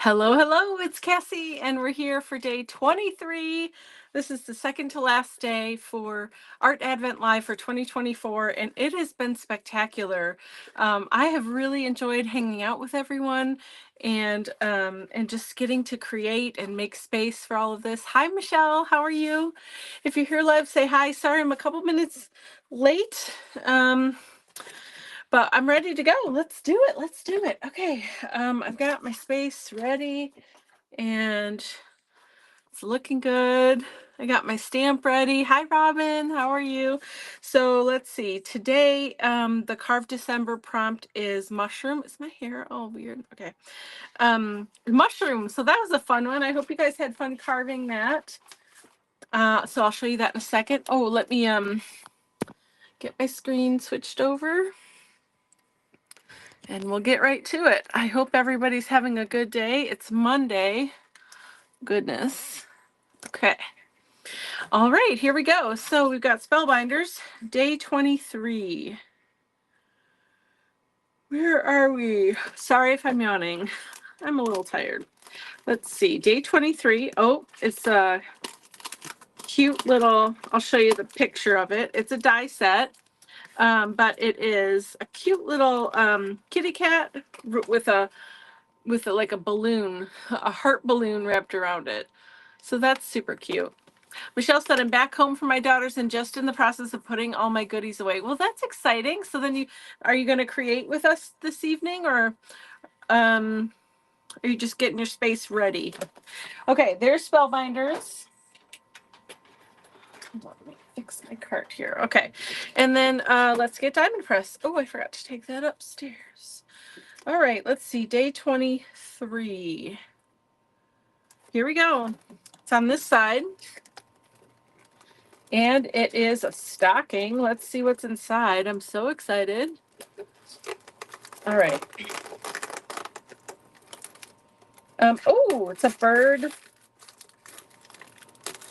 Hello, hello, it's Cassie, and we're here for day 23. This is the second to last day for Art Advent Live for 2024, and it has been spectacular. I have really enjoyed hanging out with everyone and just getting to create and make space for all of this. Hi, Michelle, how are you? If you're here live, say hi. Sorry, I'm a couple minutes late. But I'm ready to go. Let's do it. Let's do it. Okay. I've got my space ready and it's looking good. I got my stamp ready. Hi, Robin. How are you? So let's see. Today, the Carve December prompt is mushroom. Is my hair all weird? Okay. Mushroom. So that was a fun one. I hope you guys had fun carving that. So I'll show you that in a second. Oh, let me get my screen switched over. And we'll get right to it. I hope everybody's having a good day. It's Monday. Goodness. Okay. All right, here we go. So we've got Spellbinders, day 23. Where are we? Sorry if I'm yawning. I'm a little tired. Let's see, day 23. Oh, it's a cute little, I'll show you the picture of it. It's a die set, but it is a cute little kitty cat with a like a balloon, a heart balloon wrapped around it. So that's super cute. Michelle said, I'm back home from my daughters and just in the process of putting all my goodies away. Well, that's exciting. So then are you going to create with us this evening or are you just getting your space ready? Okay, there's Spellbinders. Let me fix my cart here. Okay. And then let's get Diamond Press. Oh, I forgot to take that upstairs. All right, let's see. Day 23. Here we go. It's on this side. And it is a stocking. Let's see what's inside. I'm so excited. All right. Oh, it's a bird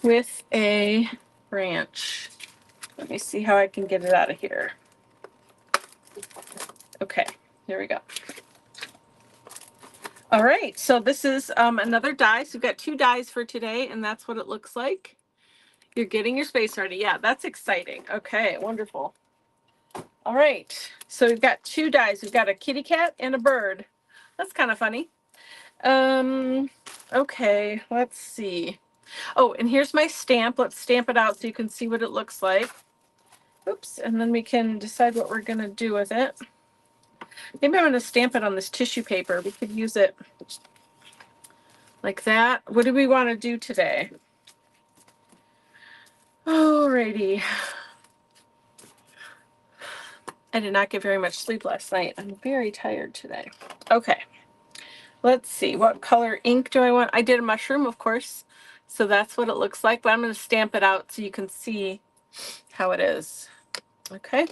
with a branch. Let me see how I can get it out of here. Okay, here we go. All right, so this is another die. So we've got 2 dies for today, and that's what it looks like. You're getting your space ready. Yeah, that's exciting. Okay, wonderful. All right, so we've got 2 dies. We've got a kitty cat and a bird. That's kind of funny. Okay, let's see. Oh, and here's my stamp. Let's stamp it out so you can see what it looks like. Oops, and then we can decide what we're gonna do with it. Maybe I'm gonna stamp it on this tissue paper. We could use it like that. What do we want to do today? Alrighty. I did not get very much sleep last night. I'm very tired today. Okay. Let's see. What color ink do I want? I did a mushroom, of course. So that's what it looks like. But I'm going to stamp it out so you can see how it is. Okay.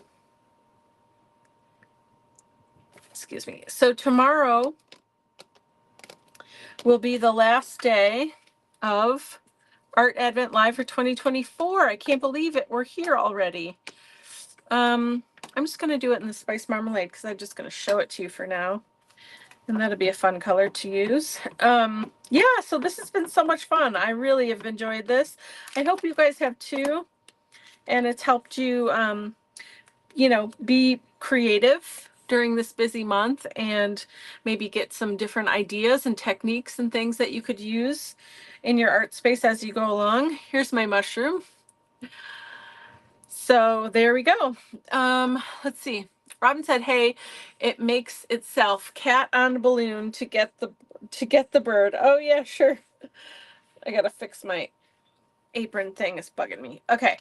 Excuse me. So tomorrow will be the last day of Art Advent Live for 2024. I can't believe it. We're here already. I'm just going to do it in the Spice Marmalade because I'm just going to show it to you for now. And that'll be a fun color to use. Yeah, so this has been so much fun. I really have enjoyed this. I hope you guys have too. And it's helped you, you know, be creative during this busy month and maybe get some different ideas and techniques and things that you could use in your art space as you go along. Here's my mushroom. So there we go. Let's see. Robin said, hey, it makes itself cat on a balloon to get the bird. Oh yeah, sure. I gotta fix my apron thing. It's bugging me. Okay.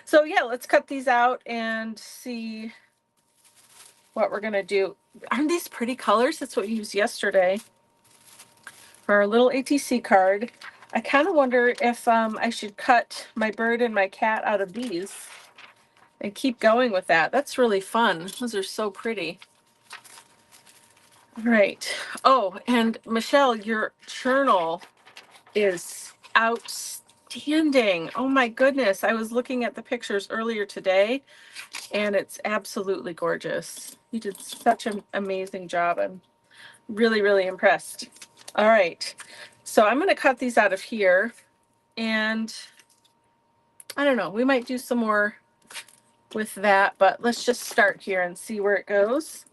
So yeah, let's cut these out and see what we're gonna do. Aren't these pretty colors? That's what we used yesterday for our little ATC card. I kind of wonder if I should cut my bird and my cat out of these and keep going with that. That's really fun. Those are so pretty. All right. Oh, and Michelle, your journal is outstanding. Oh my goodness. I was looking at the pictures earlier today and it's absolutely gorgeous. You did such an amazing job. I'm really, really impressed. All right. So I'm going to cut these out of here, and I don't know, we might do some more with that, but let's just start here and see where it goes,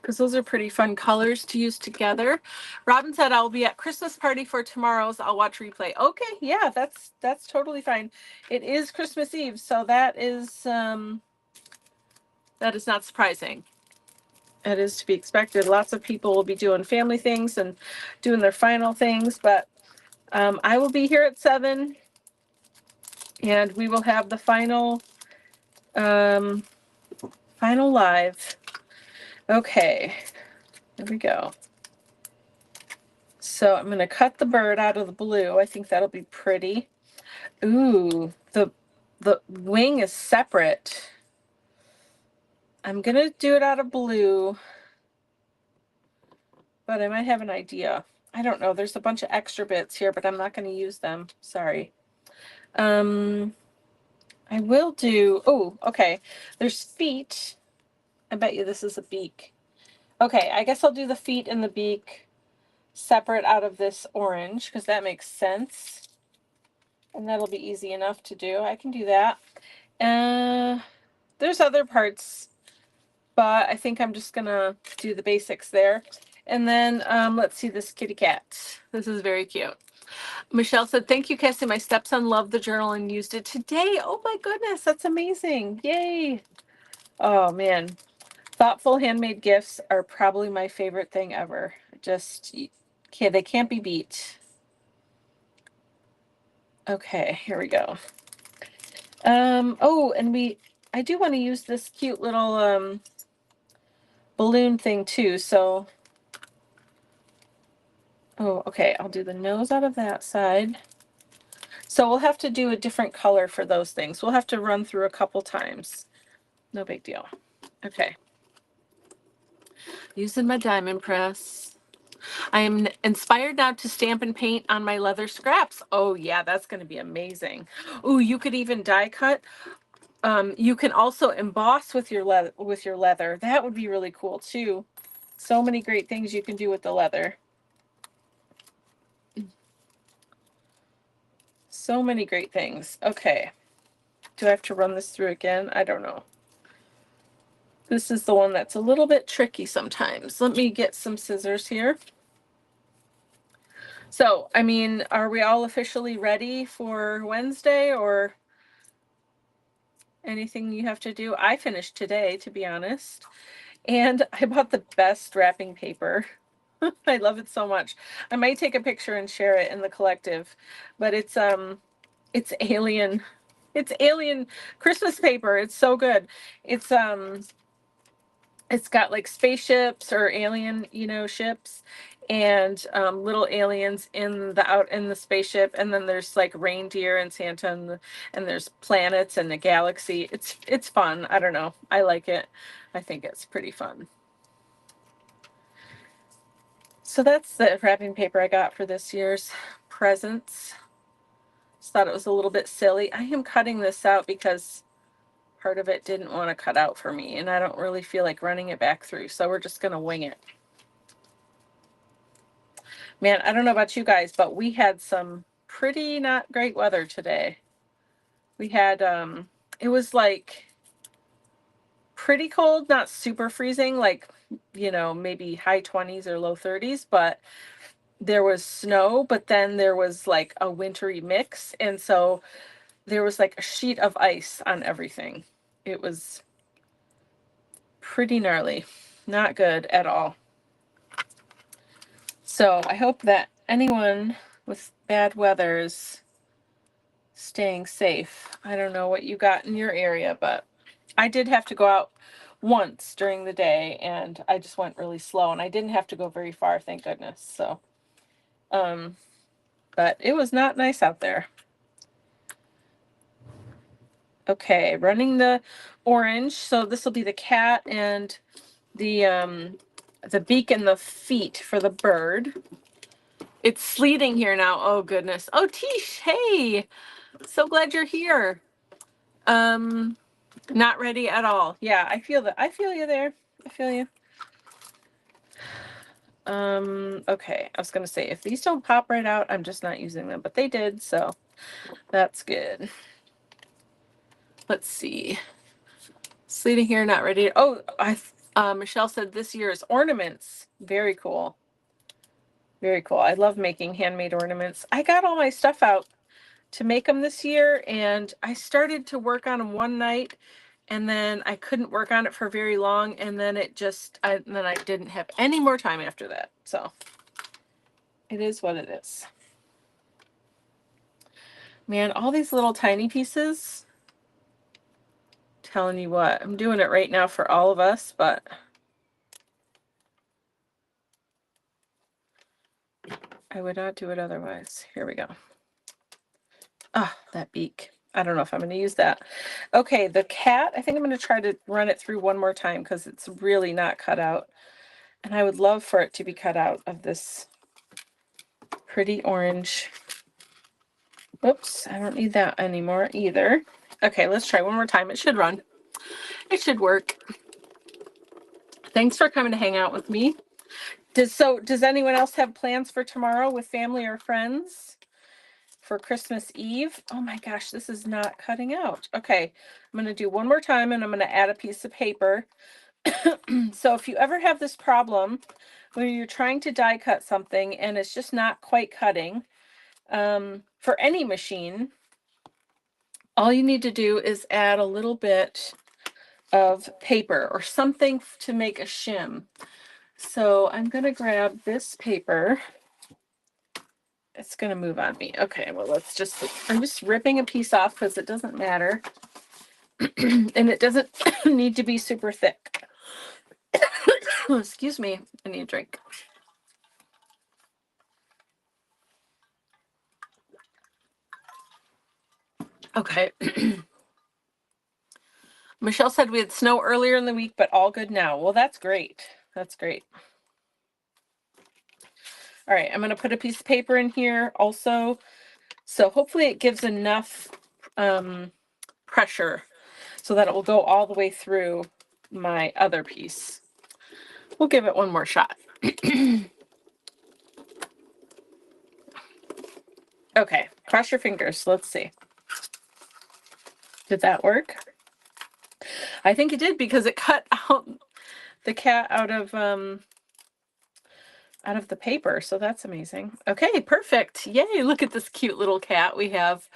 because those are pretty fun colors to use together. Robin said, I'll be at Christmas party for tomorrow's. I'll watch replay. Okay, yeah, that's totally fine. It is Christmas Eve, so that is not surprising. It is to be expected. Lots of people will be doing family things and doing their final things, but I will be here at 7, and we will have the final live. Okay, here we go. So I'm going to cut the bird out of the blue. I think that'll be pretty. Ooh, the wing is separate. I'm going to do it out of blue, but I might have an idea. I don't know. There's a bunch of extra bits here, but I'm not going to use them. Sorry. I will do, oh, okay. There's feet. I bet you this is a beak. Okay, I guess I'll do the feet and the beak separate out of this orange, because that makes sense. And that'll be easy enough to do. I can do that. There's other parts, but I think I'm just gonna do the basics there. And then let's see this kitty cat. This is very cute. Michelle said, thank you, Cassie. My stepson loved the journal and used it today. Oh my goodness, that's amazing. Yay. Oh man. Thoughtful handmade gifts are probably my favorite thing ever. Just, okay, they can't be beat. Okay, here we go. Oh, and I do want to use this cute little balloon thing too, so oh, okay, I'll do the nose out of that side. So we'll have to do a different color for those things. We'll have to run through a couple times. No big deal. Okay. Using my diamond press. I am inspired now to stamp and paint on my leather scraps. Oh yeah, that's going to be amazing. Oh, you could even die cut. You can also emboss with your leather. That would be really cool too. So many great things you can do with the leather. So many great things. Okay. Do I have to run this through again? I don't know. This is the one that's a little bit tricky sometimes. Let me get some scissors here. So, I mean, are we all officially ready for Wednesday, or anything you have to do? I finished today, to be honest. And I bought the best wrapping paper. I love it so much. I might take a picture and share it in the collective, but it's alien. It's alien Christmas paper. It's so good. It's got like spaceships or alien, ships, and little aliens in the spaceship, and then there's like reindeer and Santa, and there's planets and the galaxy. It's fun. I don't know. I like it. I think it's pretty fun. So that's the wrapping paper I got for this year's presents. Just thought it was a little bit silly. I am cutting this out because part of it didn't want to cut out for me, and I don't really feel like running it back through, so we're just going to wing it. Man, I don't know about you guys, but we had some pretty not great weather today. We had, it was like pretty cold, not super freezing, like, maybe high 20s or low 30s, but there was snow, but then there was like a wintry mix, and so there was like a sheet of ice on everything. It was pretty gnarly. Not good at all. So I hope that anyone with bad weather is staying safe. I don't know what you got in your area, but I did have to go out once during the day, and I just went really slow, and I didn't have to go very far, thank goodness. So, but it was not nice out there. Okay, running the orange. So this will be the cat and the beak and the feet for the bird. It's sleeting here now. Oh goodness. Oh, Tish, hey. So glad you're here. Not ready at all. Yeah, I feel that. I feel you there. I feel you. Okay, I was gonna say, if these don't pop right out, I'm just not using them, but they did, so that's good. Let's see. Sleeting here, not ready. Oh, Michelle said this year's ornaments. Very cool. Very cool. I love making handmade ornaments. I got all my stuff out to make them this year, and I started to work on them one night, and then I couldn't work on it for very long, and then then I didn't have any more time after that. So it is what it is. Man, all these little tiny pieces. Telling you what, I'm doing it right now for all of us, but I would not do it otherwise. Here we go. Ah, that beak. I don't know if I'm going to use that. Okay, the cat, I think I'm going to try to run it through one more time because it's really not cut out. And I would love for it to be cut out of this pretty orange. Oops, I don't need that anymore either. Okay, let's try one more time. It should run. It should work. Thanks for coming to hang out with me. Does anyone else have plans for tomorrow with family or friends for Christmas Eve? Oh my gosh, this is not cutting out. Okay, I'm going to do one more time, and I'm going to add a piece of paper. So if you ever have this problem where you're trying to die cut something and it's just not quite cutting, for any machine, all you need to do is add a little bit of paper or something to make a shim. So I'm going to grab this paper. It's going to move on me. Okay, well, I'm just ripping a piece off because it doesn't matter. And it doesn't need to be super thick. Oh, excuse me, I need a drink. Okay. Michelle said we had snow earlier in the week, but all good now. Well, that's great. That's great. All right, I'm going to put a piece of paper in here also. So hopefully it gives enough pressure so that it will go all the way through my other piece. We'll give it one more shot. Okay, cross your fingers. Let's see. Did that work? I think it did because it cut out the cat out of the paper. So that's amazing. Okay, perfect. Yay, look at this cute little cat we have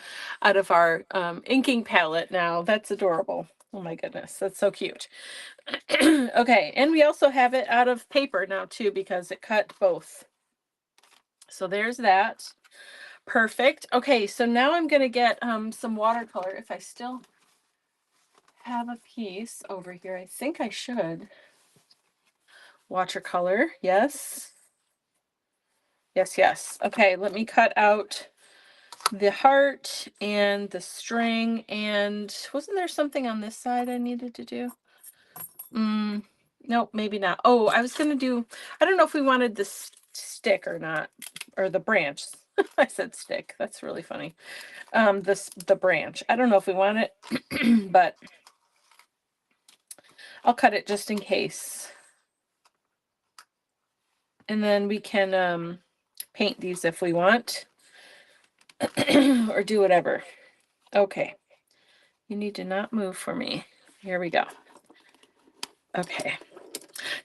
out of our inking palette now. That's adorable. Oh my goodness, that's so cute. Okay, and we also have it out of paper now too because it cut both. So there's that. Perfect. Okay, so now I'm going to get some watercolor if I still have a piece over here. I think I should. Watercolor, yes. Yes, yes. Okay, let me cut out the heart and the string. And wasn't there something on this side I needed to do? Nope, maybe not. Oh, I was going to do, I don't know if we wanted the stick or not, or the branch. I said stick. That's really funny. The branch. I don't know if we want it, but I'll cut it just in case. And then we can paint these if we want or do whatever. Okay. You need to not move for me. Here we go. Okay.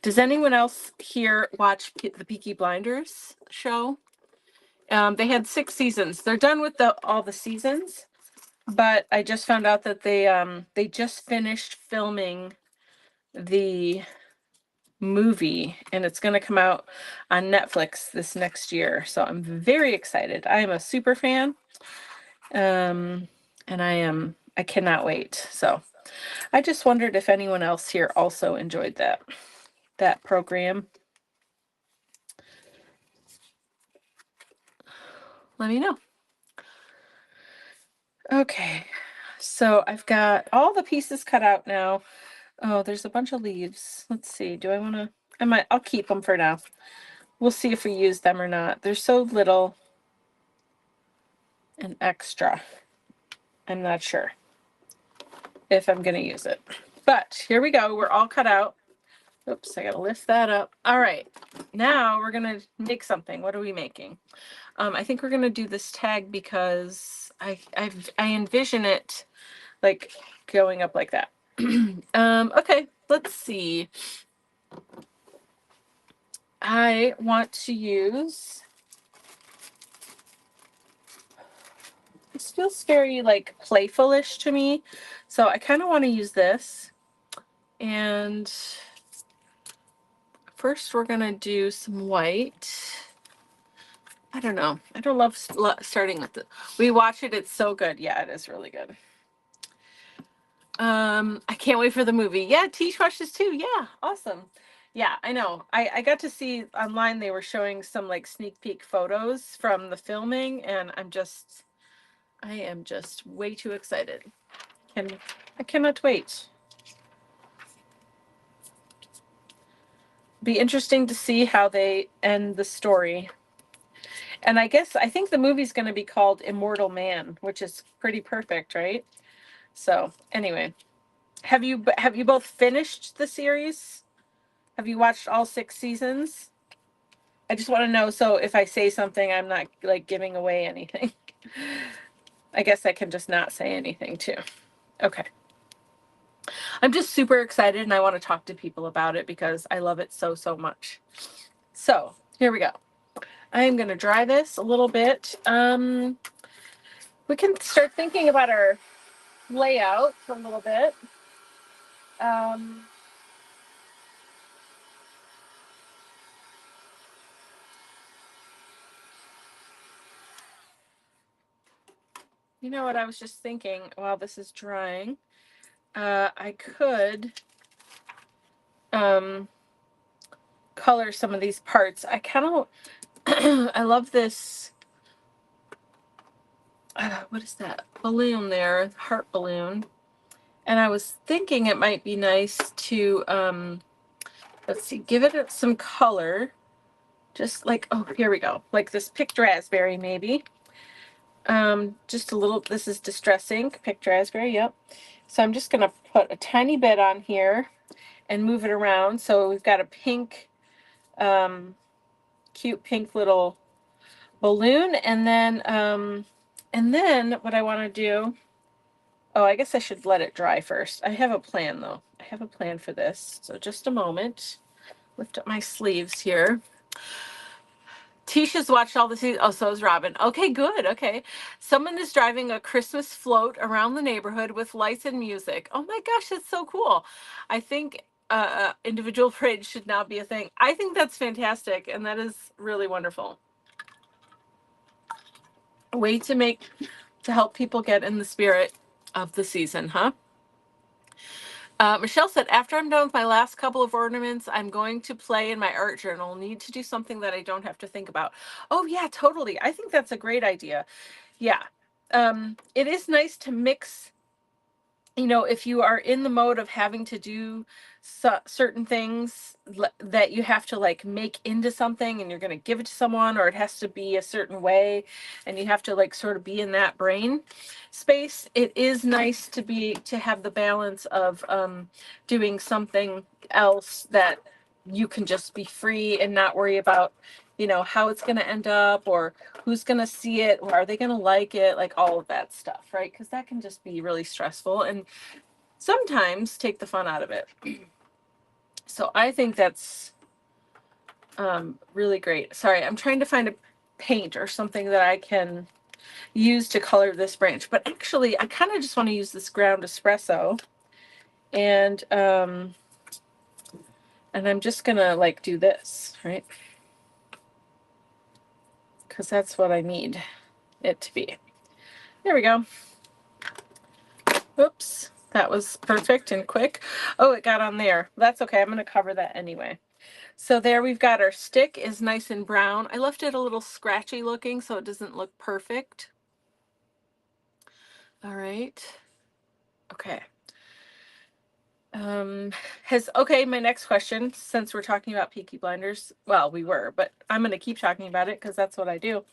Does anyone else here watch the Peaky Blinders show? They had 6 seasons. They're done with all the seasons, but I just found out that they just finished filming the movie, and it's going to come out on Netflix this next year. So I'm very excited. I am a super fan. And I cannot wait. So I just wondered if anyone else here also enjoyed that program. Let me know. Okay. So I've got all the pieces cut out now. Oh, there's a bunch of leaves. Let's see. Do I want to? I'll keep them for now. We'll see if we use them or not. They're so little and extra. I'm not sure if I'm going to use it. But here we go. We're all cut out. Oops, I gotta lift that up. All right, now we're gonna make something. What are we making? I think we're gonna do this tag because I envision it like going up like that. Okay, let's see. I want to use, this feels very like playful-ish to me. So I kind of want to use this. And first we're going to do some white. I don't know. I don't love starting with the, we watch it. It's so good. Yeah, it is really good. I can't wait for the movie. Yeah, Tish watches too. Yeah, awesome. Yeah, I know. I got to see online, they were showing some like sneak peek photos from the filming, and I am just way too excited. I cannot wait. Be interesting to see how they end the story. And I think the movie's going to be called Immortal Man, which is pretty perfect, right? So anyway, have you both finished the series? Have you watched all 6 seasons? I just want to know, so if I say something, I'm not like giving away anything. I guess I can just not say anything too. Okay. I'm just super excited, and I want to talk to people about it because I love it so, so much. So here we go. I'm going to dry this a little bit. We can start thinking about our layout for a little bit. You know what I was just thinking while this is drying? I could color some of these parts. I kind of, I love this, what is that? Balloon there, heart balloon. And I was thinking it might be nice to, let's see, give it some color. Just like, oh, here we go. Like this picked raspberry, maybe. Just a little, this is Distress Ink, picked raspberry, yep. So I'm just gonna put a tiny bit on here and move it around. So we've got a pink, cute pink little balloon. And then what I wanna do, oh, I guess I should let it dry first. I have a plan though. I have a plan for this. So just a moment. Lift up my sleeves here. Tisha's watched all the seasons. Oh, so is Robin. Okay, good. Okay. Someone is driving a Christmas float around the neighborhood with lights and music. Oh my gosh, that's so cool. I think individual parades should now be a thing. I think that's fantastic, and that is really wonderful. A way to help people get in the spirit of the season, huh? Michelle said, after I'm done with my last couple of ornaments, I'm going to play in my art journal. Need to do something that I don't have to think about. Oh yeah, totally. I think that's a great idea. Yeah. It is nice to mix, if you are in the mode of having to do certain things that you have to like make into something, and you're going to give it to someone, or it has to be a certain way, and you have to like sort of be in that brain space. It is nice to have the balance of doing something else that you can just be free and not worry about how it's going to end up, or who's going to see it, or are they going to like it, like all of that stuff, right? Because that can just be really stressful and sometimes take the fun out of it. So I think that's really great. Sorry, I'm trying to find a paint or something that I can use to color this branch, but actually I kind of just want to use this ground espresso, and I'm just gonna like do this, right? Because that's what I need it to be. There we go. Oops, that was perfect and quick. Oh, it got on there. That's okay. I'm going to cover that anyway. So there we've got our stick is nice and brown. I left it a little scratchy looking so it doesn't look perfect. All right. Okay. Okay, my next question, since we're talking about Peaky Blinders, well, we were, but I'm going to keep talking about it because that's what I do.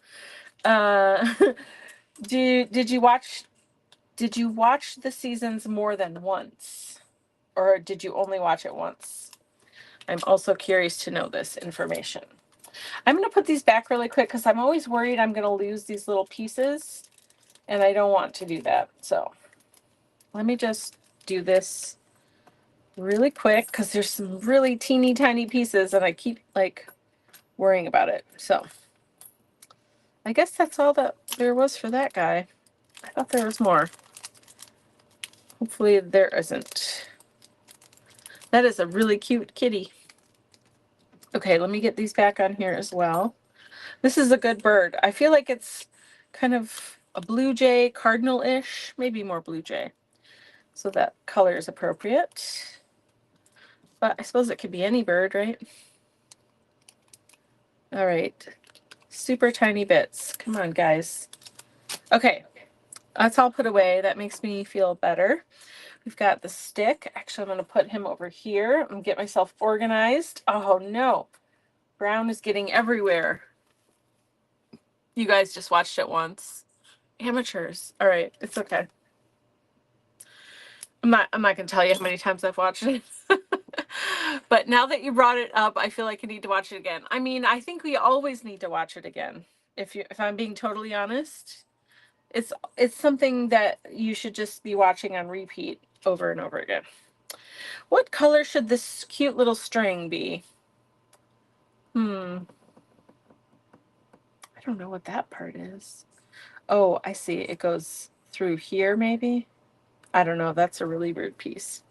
Did you watch the seasons more than once, or did you only watch it once? I'm also curious to know this information. I'm going to put these back really quick because I'm always worried I'm going to lose these little pieces, and I don't want to do that. So let me just do this really quick because there's some really teeny tiny pieces and I keep like worrying about it. So I guess that's all that there was for that guy. I thought there was more. Hopefully there isn't. That is a really cute kitty. Okay, let me get these back on here as well. This is a good bird. I feel like it's kind of a blue jay, cardinal-ish, maybe more blue jay. So that color is appropriate. But I suppose it could be any bird, right? All right. Super tiny bits. Come on, guys. Okay, that's all put away. That makes me feel better. We've got the stick. Actually, I'm going to put him over here and get myself organized. Oh, no. Brown is getting everywhere. You guys just watched it once. Amateurs. All right, it's okay. I'm not going to tell you how many times I've watched it. But now that you brought it up, I feel like I need to watch it again. I mean, I think we always need to watch it again. If I'm being totally honest, it's something that you should just be watching on repeat over and over again. What color should this cute little string be? I don't know what that part is. Oh, I see. It goes through here, maybe. I don't know. That's a really weird piece.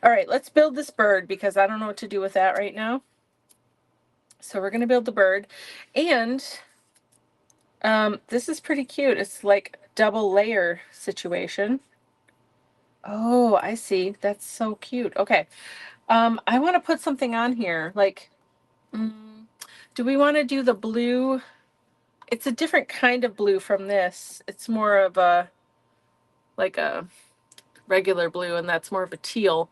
All right, let's build this bird because I don't know what to do with that right now. So we're going to build the bird. And this is pretty cute. It's like double layer situation. Oh, I see. That's so cute. Okay. I want to put something on here. Like, do we want to do the blue? It's a different kind of blue from this. It's more of a, like a regular blue, and that's more of a teal.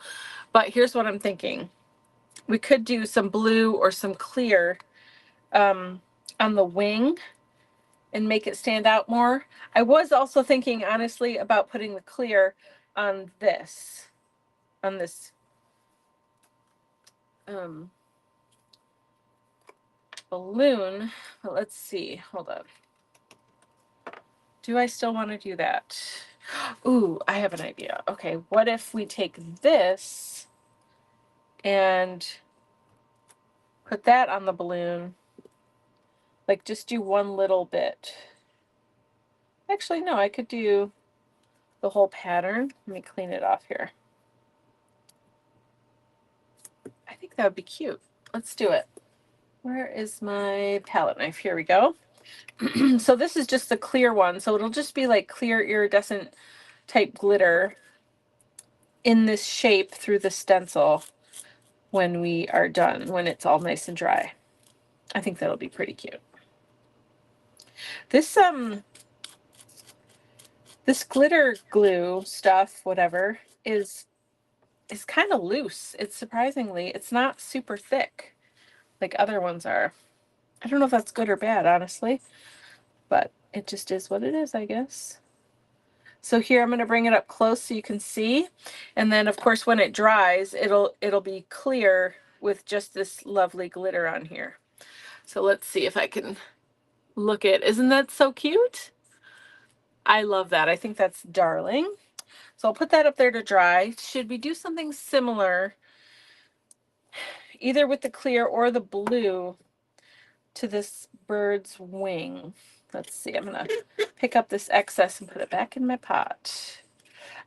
But here's what I'm thinking. We could do some blue or some clear on the wing and make it stand out more. I was also thinking, honestly, about putting the clear on this balloon. But let's see. Hold up. Do I still want to do that? Ooh, I have an idea. Okay, what if we take this and put that on the balloon? Like, just do one little bit. Actually, no, I could do the whole pattern. Let me clean it off here. I think that would be cute. Let's do it. Where is my palette knife? Here we go. So this is just the clear one. So it'll just be like clear iridescent type glitter in this shape through the stencil when we are done, when it's all nice and dry. I think that'll be pretty cute. This this glitter glue stuff, whatever, is kind of loose. It's surprisingly, it's not super thick like other ones are. I don't know if that's good or bad, honestly, but it just is what it is, I guess. So here I'm going to bring it up close so you can see. And then of course when it dries, it'll be clear with just this lovely glitter on here. So let's see if I can look at, isn't that so cute? I love that. I think that's darling. So I'll put that up there to dry. Should we do something similar, either with the clear or the blue, to this bird's wing? Let's see. I'm going to pick up this excess and put it back in my pot.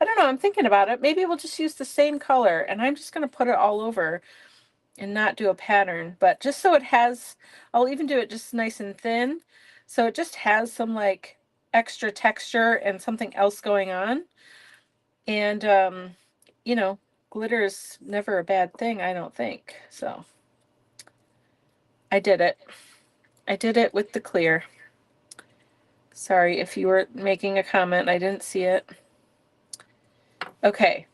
I don't know. I'm thinking about it. Maybe we'll just use the same color, and I'm just going to put it all over and not do a pattern. But just so it has, I'll even do it just nice and thin. So it just has some like extra texture and something else going on. And, you know, glitter is never a bad thing, I don't think. So I did it. I did it with the clear. Sorry if you were making a comment. I didn't see it. Okay.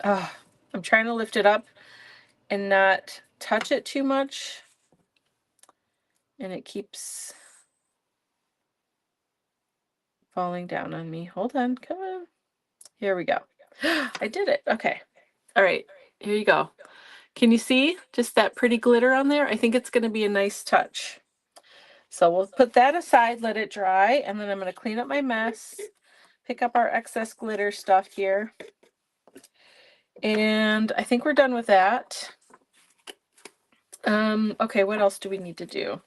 Oh, I'm trying to lift it up and not touch it too much. And it keeps falling down on me. Hold on. Come on. Here we go. I did it. Okay. All right. Here you go. Can you see just that pretty glitter on there? I think it's going to be a nice touch. So we'll put that aside, let it dry, and then I'm going to clean up my mess, pick up our excess glitter stuff here. And I think we're done with that. Okay, what else do we need to do?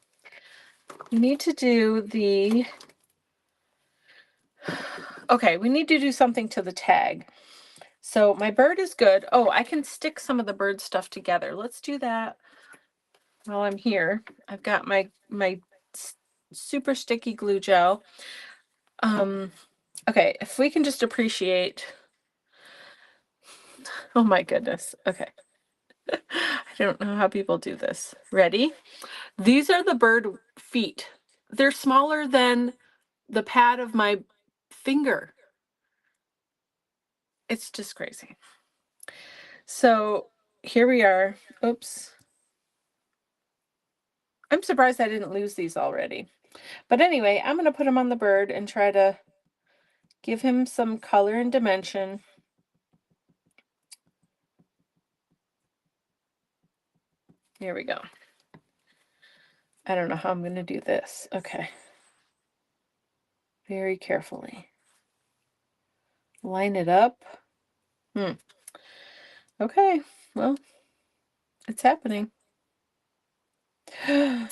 We need to do the... Okay, we need to do something to the tag. So my bird is good. Oh, I can stick some of the bird stuff together. Let's do that while I'm here. I've got my super sticky glue gel. Okay, if we can just appreciate... Oh my goodness. Okay. I don't know how people do this. Ready? These are the bird feet. They're smaller than the pad of my finger. It's just crazy. So here we are. Oops. I'm surprised I didn't lose these already. But anyway, I'm going to put them on the bird and try to give him some color and dimension. Here we go. I don't know how I'm going to do this. Okay. Very carefully. Line it up. Okay, well, it's happening. Oh,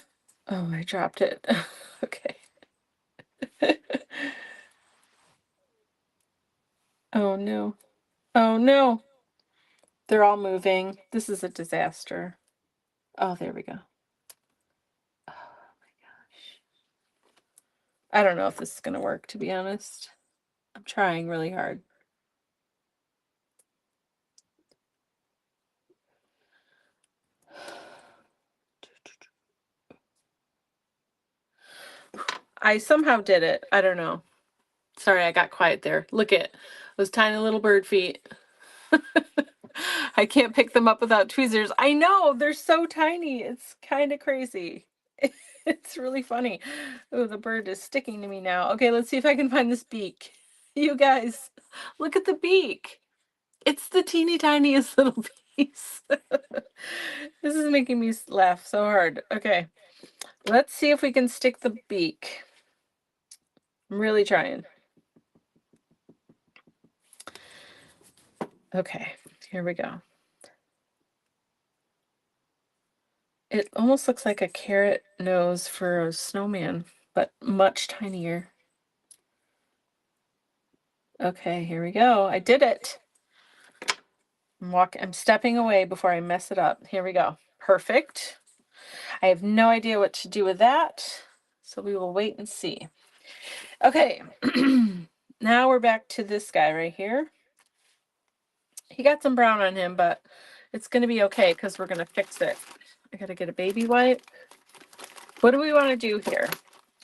I dropped it. Okay. Oh no. Oh no. They're all moving. This is a disaster. Oh, there we go. Oh my gosh. I don't know if this is going to work, to be honest. I'm trying really hard. I somehow did it. I don't know. Sorry, I got quiet there. Look at those tiny little bird feet. I can't pick them up without tweezers. I know, they're so tiny. It's kind of crazy. It's really funny. Oh, the bird is sticking to me now. Okay, let's see if I can find this beak. You guys, look at the beak. It's the teeny tiniest little piece. This is making me laugh so hard. Okay, let's see if we can stick the beak. I'm really trying. Okay, here we go. It almost looks like a carrot nose for a snowman, but much tinier. Okay, here we go. I did it. I'm stepping away before I mess it up. Here we go. Perfect. I have no idea what to do with that, so we will wait and see. Okay, now we're back to this guy right here. He got some brown on him, but it's going to be okay because we're going to fix it. I got to get a baby wipe. What do we want to do here?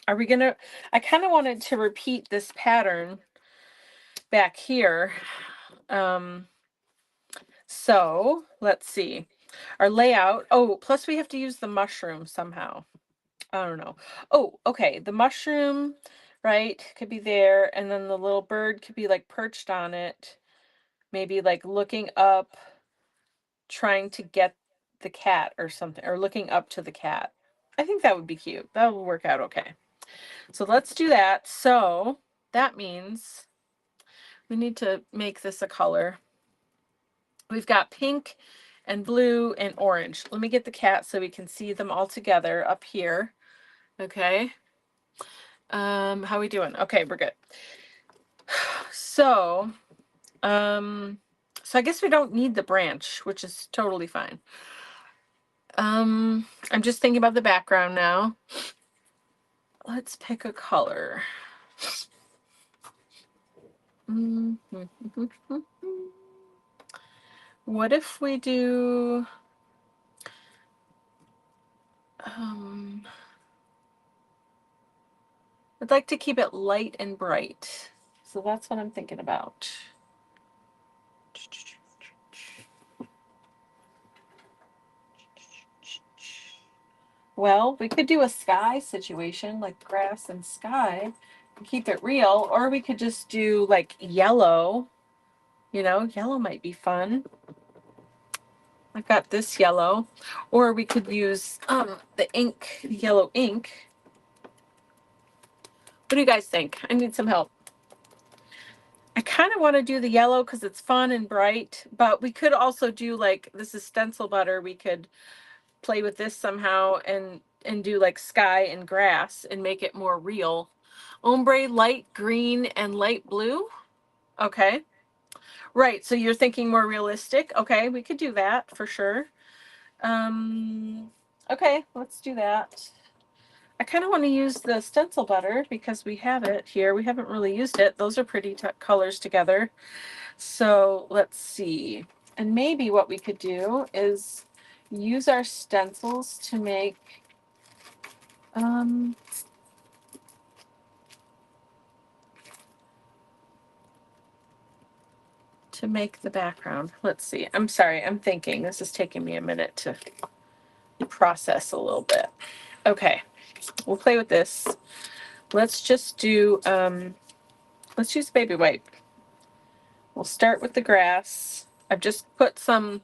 Are we going to... I kind of wanted to repeat this pattern back here. So let's see. Our layout. Oh, plus we have to use the mushroom somehow. I don't know. Oh, okay. The mushroom, right, could be there, and then the little bird could be like perched on it, maybe like looking up, trying to get the cat or something, or looking up to the cat. I think that would be cute. That will work out okay. So let's do that. So that means we need to make this a color. We've got pink and blue and orange. Let me get the cat so we can see them all together up here. Okay. How are we doing? Okay, we're good. So, so I guess we don't need the branch, which is totally fine. I'm just thinking about the background now. Let's pick a color. What if we do, I'd like to keep it light and bright. So that's what I'm thinking about. Well, we could do a sky situation, like grass and sky, and keep it real, or we could just do like yellow. You know, yellow might be fun. I've got this yellow, or we could use the ink, yellow ink. What do you guys think? I need some help. I kind of want to do the yellow because it's fun and bright, but we could also do like, this is stencil butter. We could play with this somehow and do like sky and grass and make it more real. Ombre, light green and light blue. Okay. Right. So you're thinking more realistic. Okay. We could do that for sure. Okay. Let's do that. I kind of want to use the stencil butter because we have it here. We haven't really used it. Those are pretty colors together. So let's see. And maybe what we could do is use our stencils to make the background. Let's see. I'm sorry. I'm thinking. This is taking me a minute to process a little bit. Okay. We'll play with this. Let's just do, let's use baby wipe. We'll start with the grass. I've just put some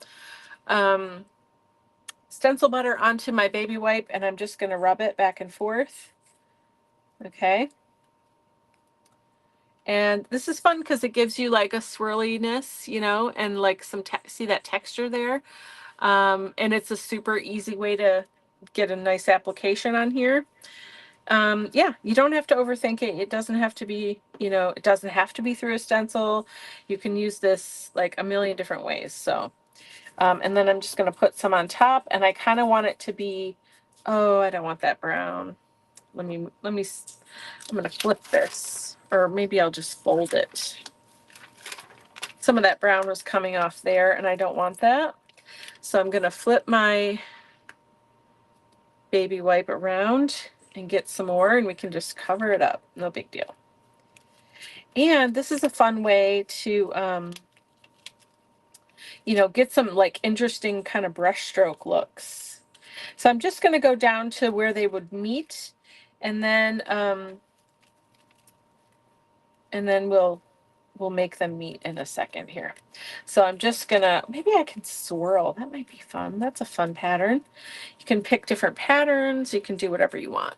stencil butter onto my baby wipe and I'm just going to rub it back and forth. Okay. And this is fun because it gives you like a swirliness, you know, and like some, see that texture there? And it's a super easy way to get a nice application on here. Yeah, you don't have to overthink it. It doesn't have to be, you know, it doesn't have to be through a stencil. You can use this like a million different ways. So, and then I'm just going to put some on top and I kind of want it to be, oh, I don't want that brown. I'm going to flip this, or maybe I'll just fold it. Some of that brown was coming off there and I don't want that. So I'm going to flip my baby wipe around and get some more and we can just cover it up. No big deal. And this is a fun way to, you know, get some like interesting kind of brush stroke looks. So I'm just going to go down to where they would meet and then we'll make them meet in a second here. So I'm just gonna, maybe I can swirl. That might be fun. That's a fun pattern. You can pick different patterns. You can do whatever you want.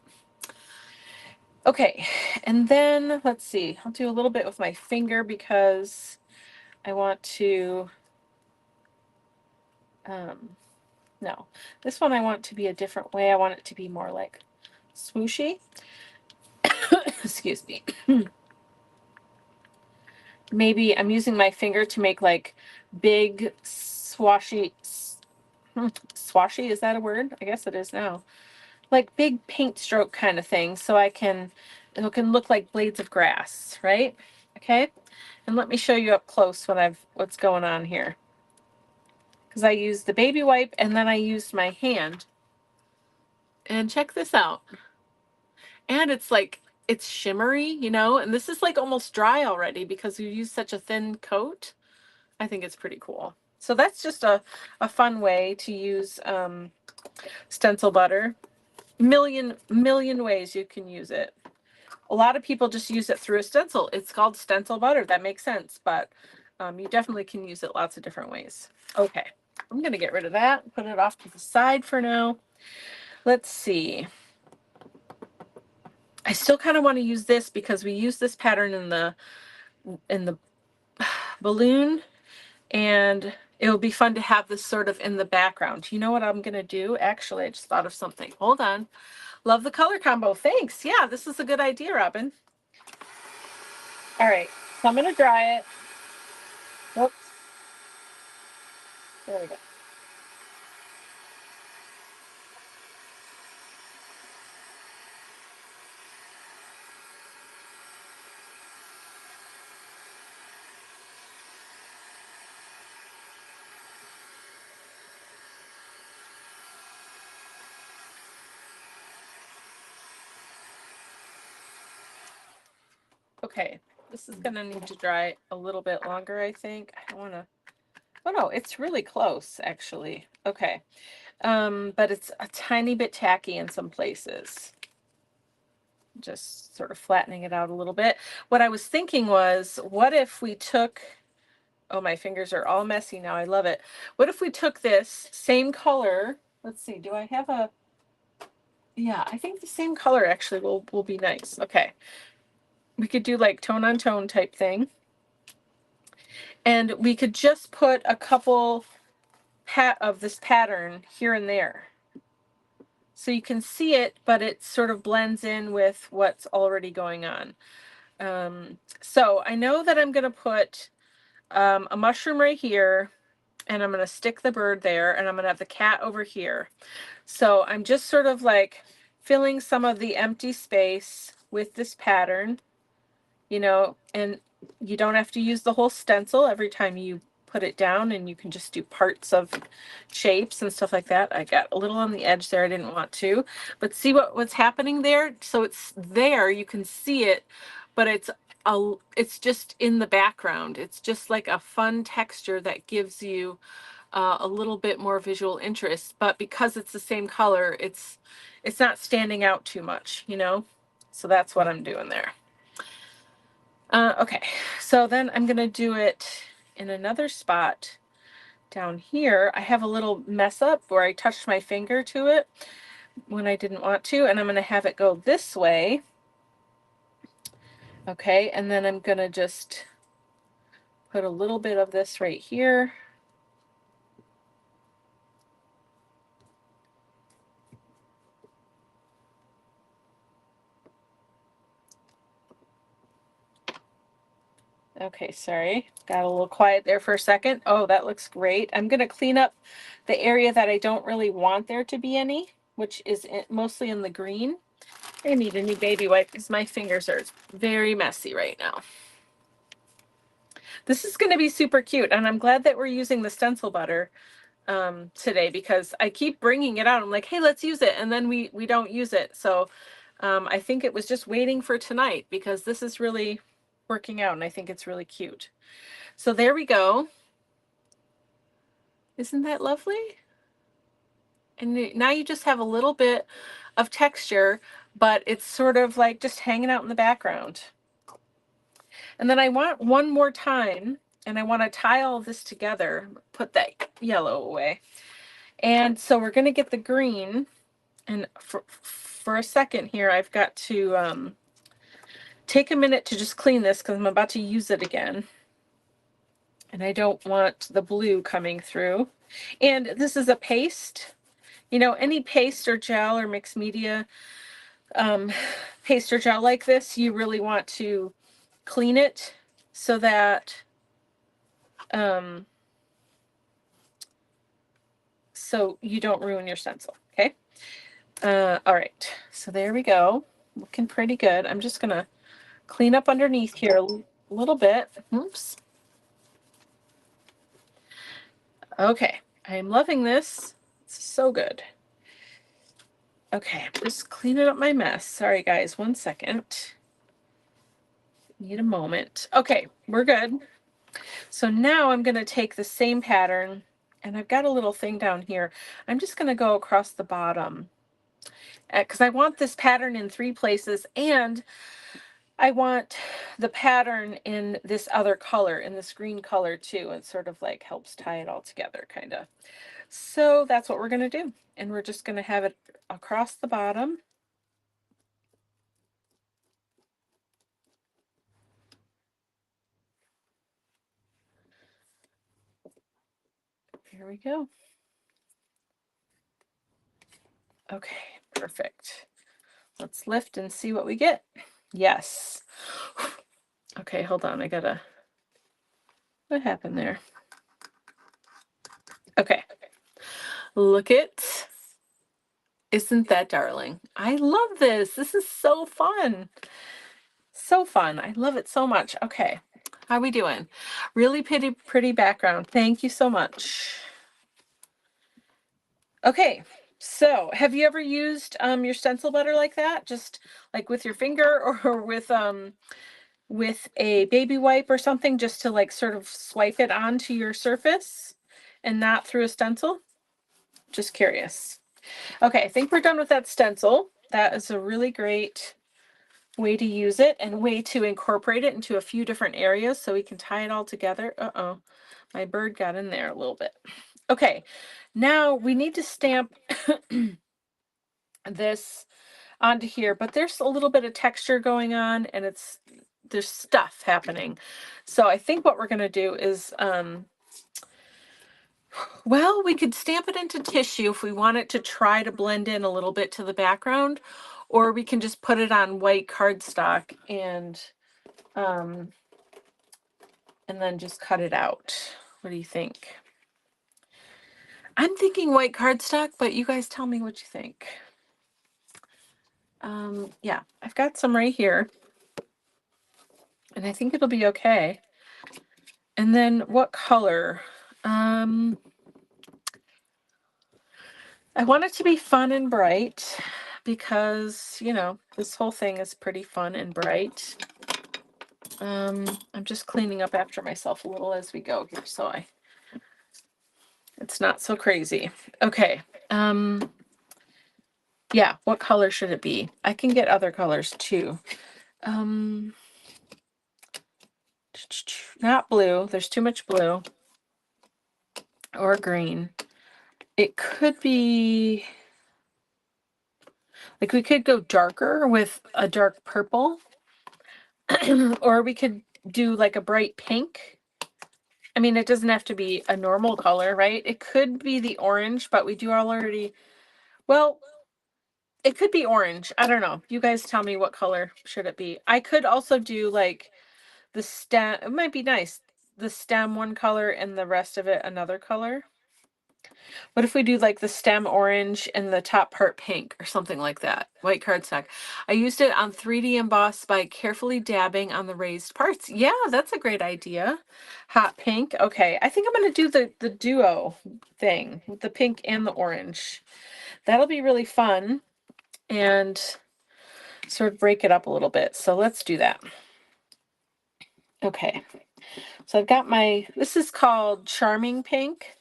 Okay, and then let's see. I'll do a little bit with my finger because I want to, no, this one I want to be a different way. I want it to be more like swooshy. Excuse me. Maybe I'm using my finger to make like big swashy, is that a word? I guess it is now. Like big paint stroke kind of thing. So it can look like blades of grass, right? Okay. And let me show you up close what's going on here. Because I used the baby wipe and then I used my hand. And check this out. And it's like, it's shimmery, you know, and this is like almost dry already because we used such a thin coat. I think it's pretty cool. So that's just a fun way to use stencil butter. Million ways you can use it. A lot of people just use it through a stencil. It's called stencil butter. That makes sense, but you definitely can use it lots of different ways. Okay, I'm going to get rid of that, put it off to the side for now. Let's see. I still kind of want to use this because we use this pattern in the balloon, and it will be fun to have this sort of in the background. You know what I'm going to do? Actually, I just thought of something. Hold on. Love the color combo. Thanks. Yeah, this is a good idea, Robin. All right, so I'm going to dry it. Whoops. There we go. Okay, this is going to need to dry a little bit longer, I think. I don't want to, oh no, it's really close, actually. Okay, but it's a tiny bit tacky in some places. Just sort of flattening it out a little bit. What I was thinking was, what if we took Oh, my fingers are all messy now. I love it. What if we took this same color? Let's see. Do I have a, yeah, I think the same color actually will be nice. Okay. We could do like tone on tone type thing. And we could just put a couple of this pattern here and there. So you can see it, but it sort of blends in with what's already going on. So I know that I'm going to put a mushroom right here, and I'm going to stick the bird there, and I'm going to have the cat over here. So I'm just sort of like filling some of the empty space with this pattern, you know, and you don't have to use the whole stencil every time you put it down, and you can just do parts of shapes and stuff like that. I got a little on the edge there. I didn't want to, but see what's happening there? So it's there, you can see it, but it's just in the background. It's just like a fun texture that gives you a little bit more visual interest, but because it's the same color, it's not standing out too much, you know? So that's what I'm doing there. Okay, so then I'm gonna do it in another spot down here. I have a little mess up where I touched my finger to it when I didn't want to, and I'm gonna have it go this way. Okay, and then I'm gonna just put a little bit of this right here. Okay, sorry, got a little quiet there for a second. Oh, that looks great. I'm gonna clean up the area that I don't really want there to be any, which is mostly in the green. I need a new baby wipe because my fingers are very messy right now. This is gonna be super cute, and I'm glad that we're using the stencil butter today, because I keep bringing it out. I'm like, hey, let's use it, and then we don't use it. So I think it was just waiting for tonight, because this is really working out, and I think it's really cute. So there we go. Isn't that lovely? And now you just have a little bit of texture, but it's sort of like just hanging out in the background. And then I want one more time, and I want to tie all this together, put that yellow away. And so we're going to get the green, and for a second here, I've got to take a minute to just clean this because I'm about to use it again. And I don't want the blue coming through. And this is a paste. You know, any paste or gel or mixed media paste or gel like this, you really want to clean it so that so you don't ruin your stencil. Okay. All right, so there we go, looking pretty good. I'm just gonna clean up underneath here a little bit. Oops. Okay, I am loving this. It's so good. Okay, just cleaning up my mess. Sorry guys, 1 second. Need a moment. Okay, we're good. So now I'm going to take the same pattern, and I've got a little thing down here. I'm just going to go across the bottom because I want this pattern in 3 places, and I want the pattern in this other color, in this green color too. It sort of like helps tie it all together, kind of. So that's what we're going to do. And we're just going to have it across the bottom. Here we go. Okay, perfect. Let's lift and see what we get. Yes. Okay, hold on. What happened there? Okay. Look it. Isn't that darling? I love this. This is so fun. So fun. I love it so much. Okay. How are we doing? Really pretty background. Thank you so much. Okay. So have you ever used your stencil butter like that? Just like with your finger or with a baby wipe or something, just to like sort of swipe it onto your surface and not through a stencil? Just curious. Okay, I think we're done with that stencil. That is a really great way to use it and way to incorporate it into a few different areas so we can tie it all together. Uh-oh, my bird got in there a little bit. Okay, now we need to stamp this onto here, but there's a little bit of texture going on and there's stuff happening. So I think what we're going to do is, well, we could stamp it into tissue if we want it to try to blend in a little bit to the background, or we can just put it on white cardstock and then just cut it out. What do you think? I'm thinking white cardstock, but you guys tell me what you think. Yeah, I've got some right here, and I think it'll be okay. And then what color? I want it to be fun and bright because, you know, this whole thing is pretty fun and bright. I'm just cleaning up after myself a little as we go here, so it's not so crazy. Okay. Yeah, what color should it be? I can get other colors too. Not blue. There's too much blue. Or green. It could be, like, we could go darker with a dark purple. Or we could do like a bright pink. I mean, it doesn't have to be a normal color, right? It could be the orange, but we do already, well, it could be orange. I don't know. You guys tell me what color should it be. I could also do like the stem. It might be nice. The stem one color and the rest of it another color. What if we do like the stem orange and the top part pink or something like that? White cardstock. I used it on 3D emboss by carefully dabbing on the raised parts. Yeah, that's a great idea. Hot pink. Okay, I think I'm going to do the duo thing with the pink and the orange. That'll be really fun and sort of break it up a little bit. So let's do that. Okay, so I've got this is called Charming Pink,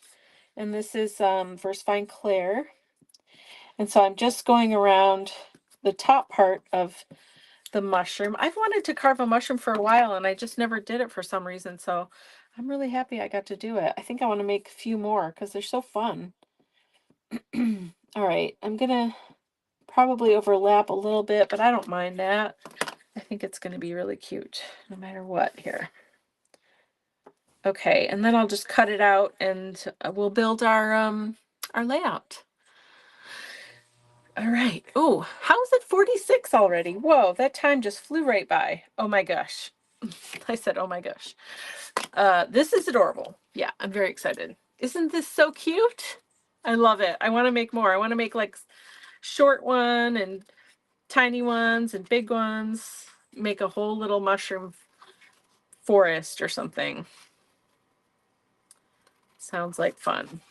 and this is VersaFine Clair. And so I'm just going around the top part of the mushroom. I've wanted to carve a mushroom for a while and I just never did it for some reason. So I'm really happy I got to do it. I think I want to make a few more because they're so fun. All right, I'm gonna probably overlap a little bit, but I don't mind that. I think it's gonna be really cute no matter what here. Okay, and then I'll just cut it out and we'll build our layout. All right. Oh, how is it 46 already? Whoa, that time just flew right by. Oh my gosh. I said, oh my gosh. This is adorable. Yeah, I'm very excited. Isn't this so cute? I love it. I want to make more. I want to make like short one and tiny ones and big ones. Make a whole little mushroom forest or something. Sounds like fun.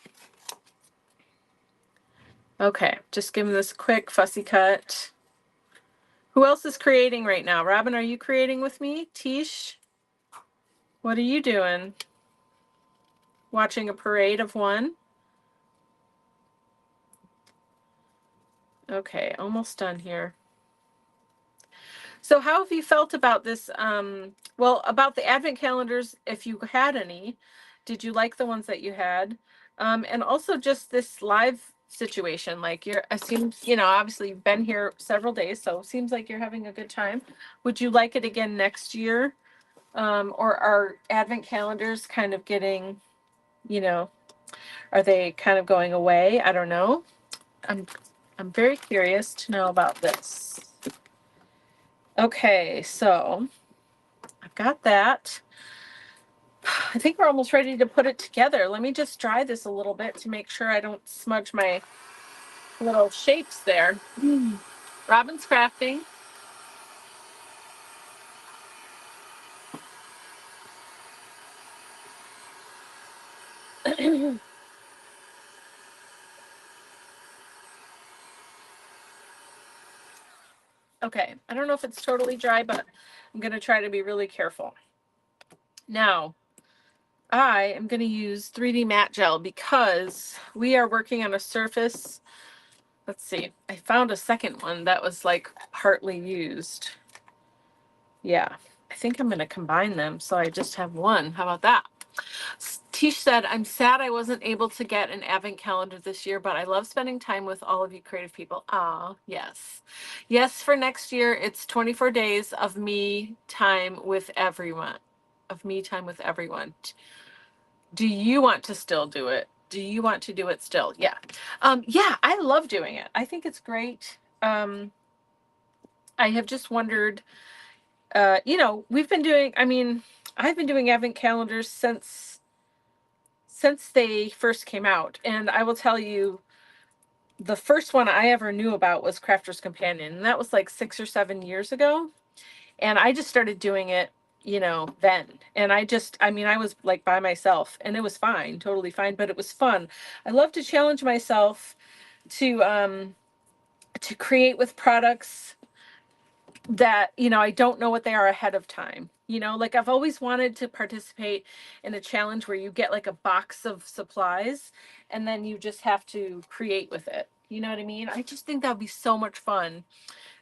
Okay, just give this a quick fussy cut. Who else is creating right now? Robin, are you creating with me? Tish, what are you doing? Watching a parade of one? Okay, almost done here. So how have you felt about this? Well, about the advent calendars, if you had any, did you like the ones that you had? And also just this live situation, like it seems, you know, obviously you've been here several days, so it seems like you're having a good time. Would you like it again next year? Or are advent calendars kind of getting, you know, are they kind of going away? I don't know. I'm very curious to know about this. Okay, so I've got that. I think we're almost ready to put it together. Let me just dry this a little bit to make sure I don't smudge my little shapes there. Robin's crafting. Okay, I don't know if it's totally dry, but I'm going to try to be really careful. Now, I am going to use 3D matte gel because we are working on a surface. Let's see, I found a second one that was like partly used. Yeah, I think I'm going to combine them so I just have one. How about that? Tish said, I'm sad I wasn't able to get an advent calendar this year, but I love spending time with all of you creative people. Ah, yes. Yes, for next year, it's 24 days of me time with everyone. Of me time with everyone. Do you want to still do it? Do you want to do it still? Yeah. Yeah, I love doing it. I think it's great. I have just wondered, we've been doing, I've been doing advent calendars since they first came out. And I will tell you, the first one I ever knew about was Crafter's Companion. And that was like 6 or 7 years ago. And I just started doing it, then. And I was like by myself and it was fine, totally fine, but it was fun. I love to challenge myself to create with products that, I don't know what they are ahead of time. Like I've always wanted to participate in a challenge where you get like a box of supplies and then you just have to create with it. You know what I mean? I just think that would be so much fun.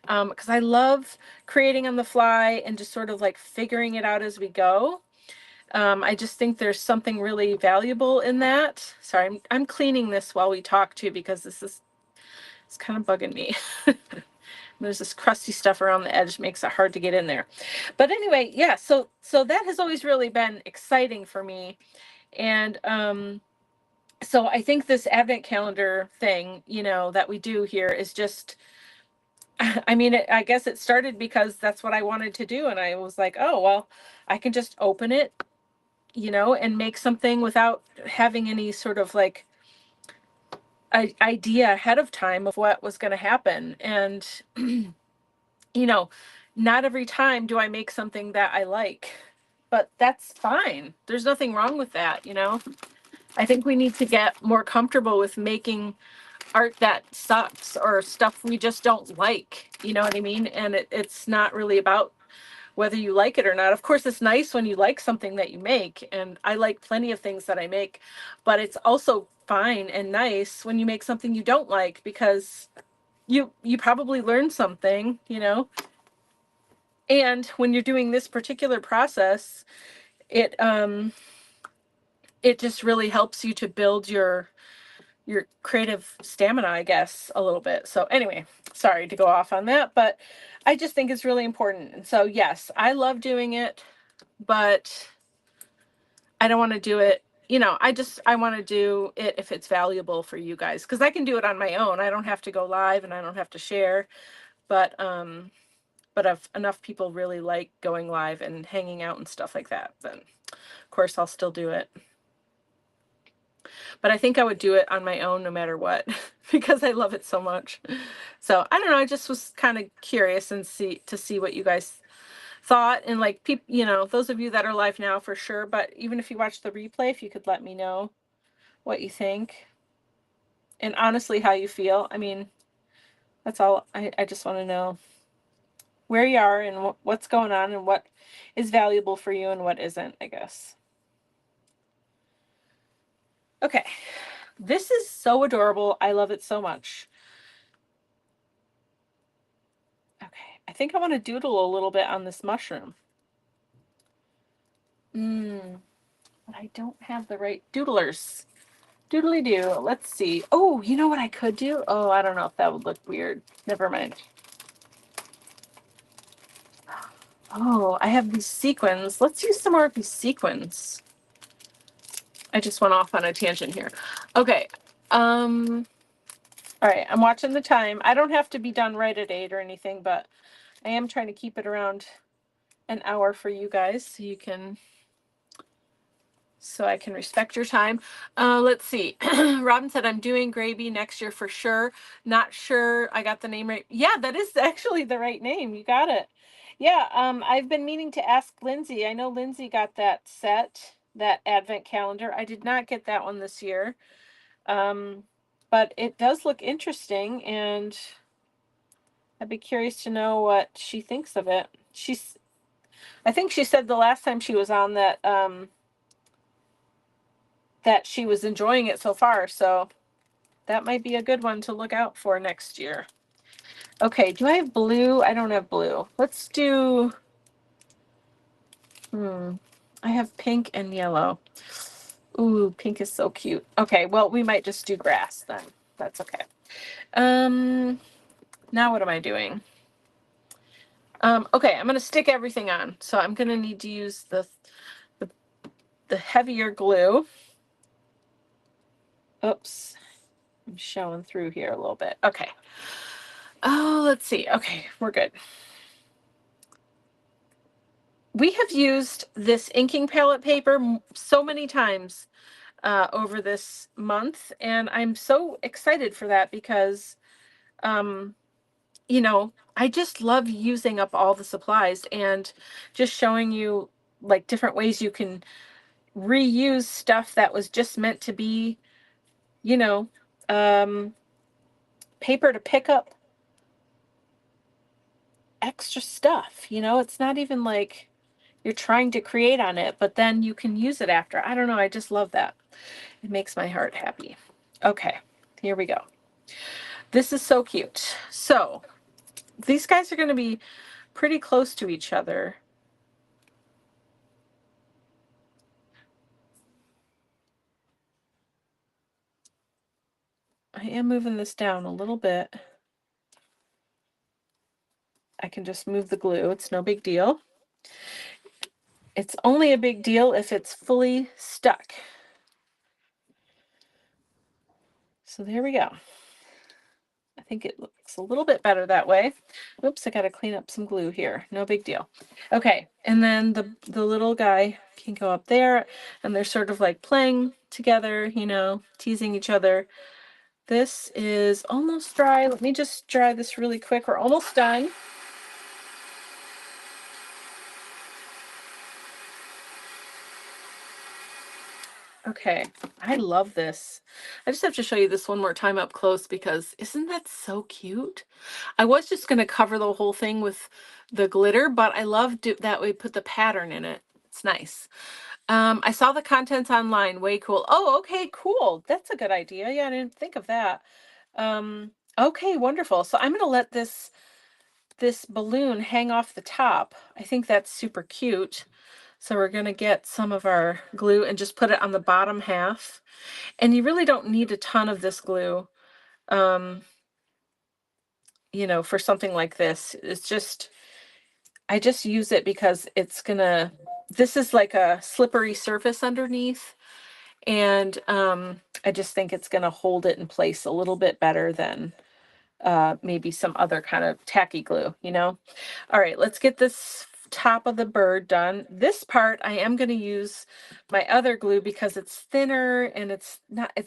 Because I love creating on the fly and just sort of like figuring it out as we go. I just think there's something really valuable in that. Sorry, I'm cleaning this while we talk too, because it's kind of bugging me. There's this crusty stuff around the edge, makes it hard to get in there. But anyway, yeah, so that has always really been exciting for me. And so I think this advent calendar thing, that we do here is just, I guess it started because that's what I wanted to do. And I was like, oh, well, I can just open it, and make something without having any sort of like idea ahead of time of what was going to happen. And, not every time do I make something that I like, but that's fine. There's nothing wrong with that. I think we need to get more comfortable with making art that sucks or stuff we just don't like. You know what I mean? And it's not really about whether you like it or not. Of course, it's nice when you like something that you make, and I like plenty of things that I make, but it's also fine and nice when you make something you don't like, because you probably learned something, and when you're doing this particular process, it just really helps you to build your creative stamina, I guess, a little bit. So anyway, sorry to go off on that, but I just think it's really important. And so, yes, I love doing it, but I don't want to do it. I want to do it if it's valuable for you guys, because I can do it on my own. I don't have to go live and I don't have to share, but if enough people really like going live and hanging out and stuff like that, then of course I'll still do it. But I think I would do it on my own no matter what, because I love it so much. So I don't know. I just was kind of curious and to see what you guys thought, and like people, those of you that are live now for sure, but even if you watch the replay, if you could let me know what you think and honestly how you feel. That's all. I just want to know where you are and what's going on and what is valuable for you and what isn't, I guess. Okay. This is so adorable. I love it so much. Okay. I think I want to doodle a little bit on this mushroom. But I don't have the right doodlers. Doodly do. Let's see. Oh, you know what I could do? Oh, I don't know if that would look weird. Never mind. Oh, I have these sequins. Let's use some more of these sequins. I just went off on a tangent here. Okay. All right. I'm watching the time. I don't have to be done right at 8 or anything, but I am trying to keep it around an hour for you guys so I can respect your time. Let's see. Robin said, I'm doing Gravy next year for sure. Not sure I got the name right. Yeah, that is actually the right name. You got it. Yeah, I've been meaning to ask Lindsay. I know Lindsay got that set, that advent calendar. I did not get that one this year. But it does look interesting, and I'd be curious to know what she thinks of it. I think she said the last time she was on that she was enjoying it so far. So that might be a good one to look out for next year. Okay, do I have blue? I don't have blue. Let's do I have pink and yellow. Ooh, pink is so cute. Okay, well, we might just do grass then. That's okay. Now what am I doing? Okay, I'm gonna stick everything on. So I'm gonna need to use the heavier glue. Oops, I'm showing through here a little bit. Okay. Oh, let's see. Okay, we're good. We have used this inking palette paper so many times over this month, and I'm so excited for that because, you know, I just love using up all the supplies and just showing you like different ways you can reuse stuff that was just meant to be, you know, paper to pick up extra stuff. It's not even like you're trying to create on it, but then you can use it after. I don't know. I just love that. It makes my heart happy. Okay, here we go. This is so cute. So these guys are going to be pretty close to each other. I am moving this down a little bit. I can just move the glue. It's no big deal. It's only a big deal if it's fully stuck. So there we go. I think it looks a little bit better that way. Oops, I got to clean up some glue here. No big deal. Okay, and then the little guy can go up there, and they're sort of like playing together, teasing each other. This is almost dry. Let me just dry this really quick. We're almost done. Okay, I love this. I just have to show you this one more time up close because isn't that so cute? I was just going to cover the whole thing with the glitter, but I love that we put the pattern in it. It's nice. I saw the contents online. Way cool. Oh, okay, cool. That's a good idea. Yeah, I didn't think of that. Okay, wonderful. So I'm going to let this balloon hang off the top. I think that's super cute. So we're going to get some of our glue and just put it on the bottom half. And you really don't need a ton of this glue, for something like this. It's just, I just use it because this is like a slippery surface underneath. And I just think it's going to hold it in place a little bit better than maybe some other kind of tacky glue, All right, let's get this top of the bird done. This part I am going to use my other glue because it's thinner and it's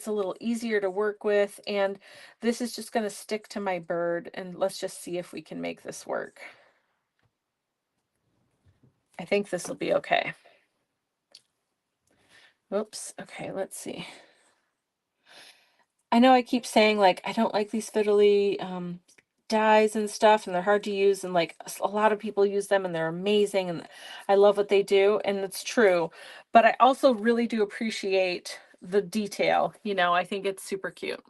a little easier to work with, and this is just going to stick to my bird, and let's just see if we can make this work. I think this will be okay. Oops. Okay, let's see. I know I keep saying like I don't like these fiddly dyes and stuff, and they're hard to use, and like a lot of people use them and they're amazing and I love what they do, and it's true, but I also really do appreciate the detail. I think it's super cute.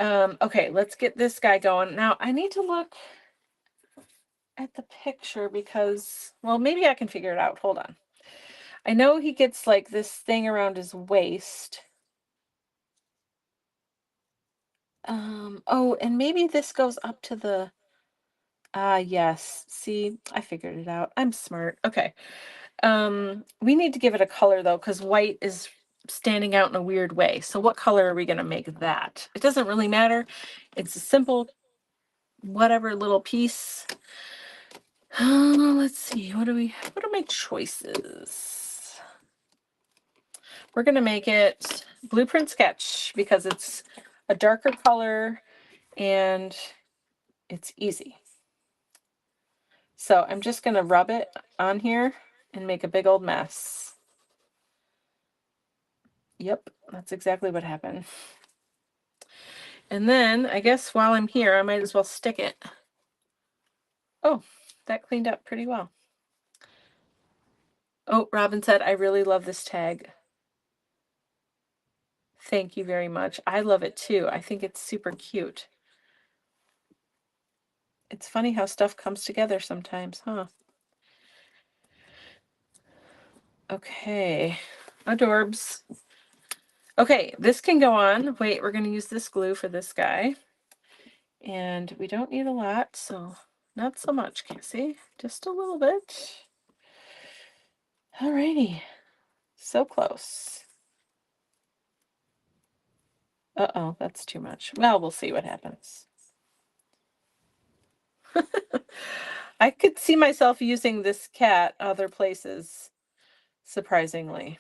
Okay, let's get this guy going. Now I need to look at the picture because, well, maybe I can figure it out. Hold on. I know he gets like this thing around his waist. Oh, and maybe this goes up to the yes. See, I figured it out. I'm smart. Okay. We need to give it a color though, because white is standing out in a weird way. So what color are we going to make that? It doesn't really matter. It's a simple, whatever little piece. Let's see. What are my choices? We're going to make it Blueprint Sketch because it's a darker color and it's easy. So I'm just going to rub it on here and make a big old mess. Yep, that's exactly what happened. And then I guess while I'm here, I might as well stick it. Oh, that cleaned up pretty well. Oh, Robin said, I really love this tag. Thank you very much. I love it too. I think it's super cute. It's funny how stuff comes together sometimes, huh? Okay, adorbs. Okay, this can go on. Wait, we're going to use this glue for this guy. And we don't need a lot, so not so much, Cassie. Just a little bit. Alrighty, so close. Uh-oh, that's too much. Well, we'll see what happens. I could see myself using this cat other places, surprisingly.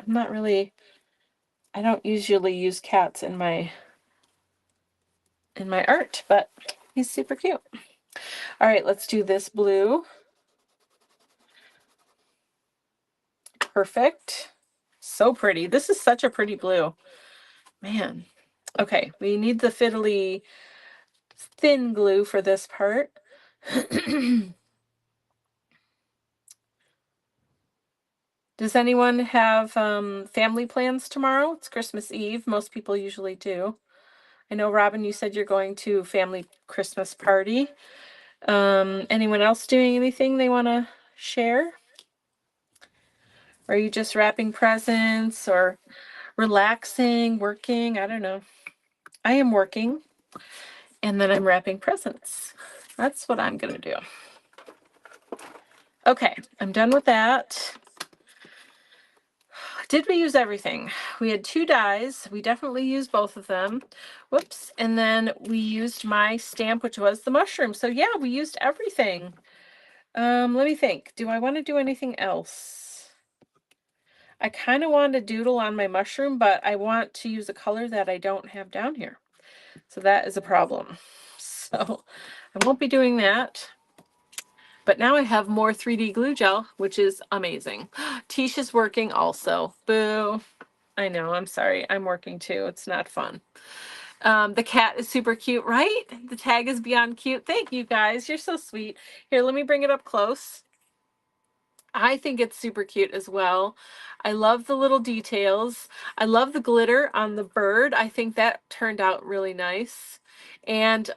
I don't usually use cats in my art, but he's super cute. All right, let's do this blue. Perfect. So pretty. This is such a pretty blue. Man. Okay, we need the fiddly thin glue for this part. Does anyone have family plans tomorrow? It's Christmas Eve. Most people usually do. I know, Robin, you said you're going to family Christmas party. Anyone else doing anything they want to share? Or are you just wrapping presents or relaxing, working? I don't know. I am working, and then I'm wrapping presents. That's what I'm going to do. Okay, I'm done with that. Did we use everything? We had 2 dies. We definitely used both of them. Whoops. And then we used my stamp, which was the mushroom. So yeah, we used everything. Let me think. Do I want to do anything else? I kind of want to doodle on my mushroom, but I want to use a color that I don't have down here. So that is a problem. So I won't be doing that. But now I have more 3D glue gel, which is amazing. Tisha's working also. Boo. I know, I'm sorry. I'm working too. It's not fun. The cat is super cute, right? The tag is beyond cute. Thank you guys. You're so sweet. Here, let me bring it up close. I think it's super cute as well. I love the little details. I love the glitter on the bird. I think that turned out really nice. And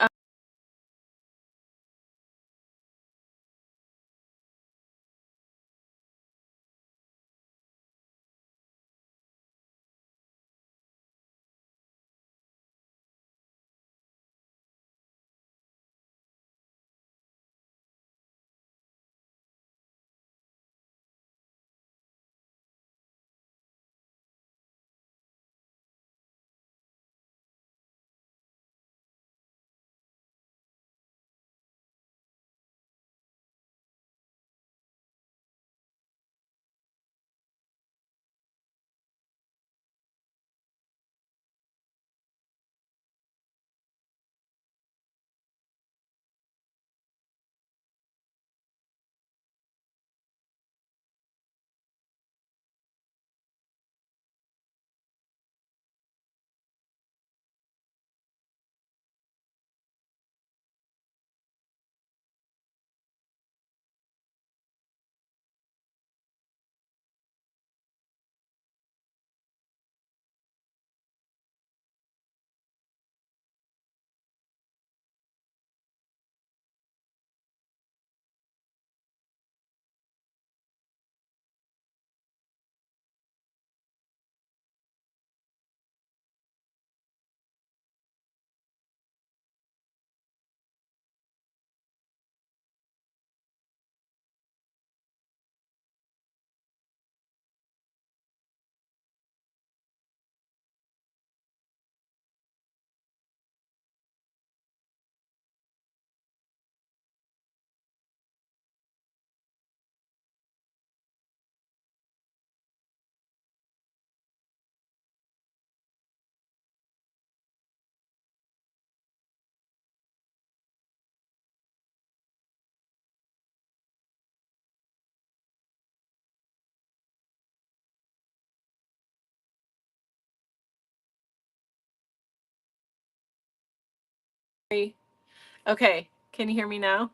okay, can you hear me now?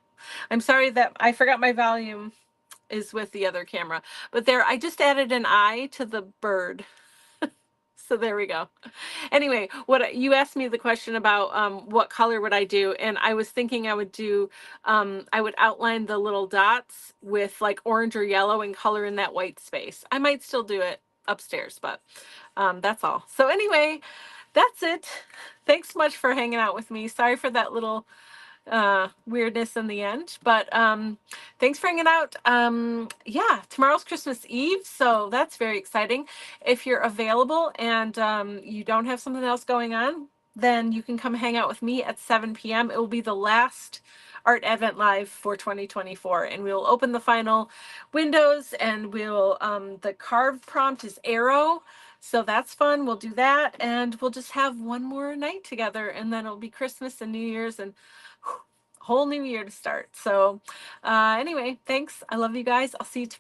I'm sorry that I forgot my volume is with the other camera. But there, I just added an eye to the bird. So there we go. Anyway, what you asked me the question about what color would I do, and I was thinking I would do I would outline the little dots with like orange or yellow and color in that white space. I might still do it upstairs, but that's all. So anyway, that's it. Thanks so much for hanging out with me. Sorry for that little weirdness in the end, but thanks for hanging out. Yeah, tomorrow's Christmas Eve, so that's very exciting. If you're available and you don't have something else going on, then you can come hang out with me at 7 p.m. It will be the last Art Advent Live for 2024, and we'll open the final windows, and we'll the carve prompt is arrow, so that's fun. We'll do that, and we'll just have one more night together, and then it'll be Christmas and New Year's and whole new year to start. So anyway, thanks. I love you guys. I'll see you tomorrow.